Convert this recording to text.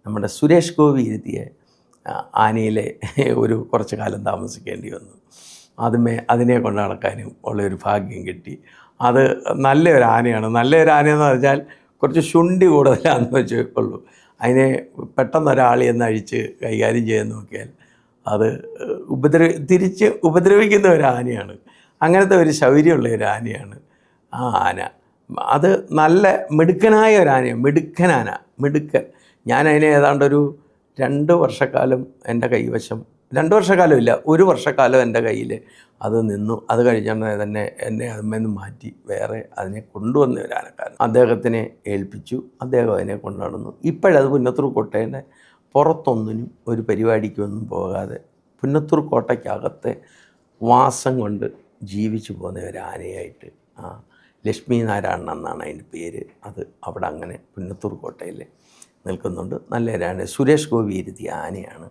നമ്മുടെ സുരേഷ് ഗോപി ഇരുത്തിയ ആനയിലെ ഒരു കുറച്ച് കാലം താമസിക്കേണ്ടി വന്നു. അതിനെ കൊണ്ട് നടക്കാനും ഉള്ളൊരു ഭാഗ്യം കിട്ടി. അത് നല്ലൊരു ആനയാണ്. നല്ലൊരു ആനയെന്ന് പറഞ്ഞാൽ കുറച്ച് ശുണ്ഠി കൂടുതലാണെന്ന് വെച്ചേക്കുള്ളൂ. അതിനെ പെട്ടെന്നൊരാൾ എന്ന് അഴിച്ച് കൈകാര്യം ചെയ്യാൻ നോക്കിയാൽ അത് തിരിച്ച് ഉപദ്രവിക്കുന്ന ഒരു ആനയാണ്. അങ്ങനത്തെ ഒരു ശൗര്യമുള്ള ഒരു ആനയാണ് ആ ആന. അത് നല്ല മിടുക്കനായ ഒരു ആനയാണ്. മിടുക്കൻ. ഞാനതിനെ ഏതാണ്ടൊരു 2 വർഷക്കാലം എൻ്റെ കൈവശം, 2 വർഷക്കാലമില്ല, 1 വർഷക്കാലം എൻ്റെ കയ്യിൽ അത് നിന്നു. അത് കഴിഞ്ഞാൽ തന്നെ എന്നെ അതിന്മേൽ മാറ്റി വേറെ അതിനെ കൊണ്ടുവന്ന ഒരു ആനക്കാരൻ അദ്ദേഹത്തിനെ ഏൽപ്പിച്ചു. അദ്ദേഹം അതിനെ കൊണ്ടു നടന്നു. ഇപ്പോഴത് പുന്നത്തൂർ കോട്ടേൻ്റെ പുറത്തൊന്നിനും ഒരു പരിപാടിക്കൊന്നും പോകാതെ പുന്നത്തൂർ കോട്ടയ്ക്കകത്തെ വാസം കൊണ്ട് ജീവിച്ചു പോകുന്ന ഒരു ആനയായിട്ട് ലക്ഷ്മി നാരായണൻ എന്നാണ് അതിൻ്റെ പേര്. അത് അവിടെ അങ്ങനെ പുന്നത്തൂർ കോട്ടയിൽ നിൽക്കുന്നുണ്ട്. നല്ലൊരു ആന. സുരേഷ് ഗോപി ഇരുത്തിയ ആനയാണ്.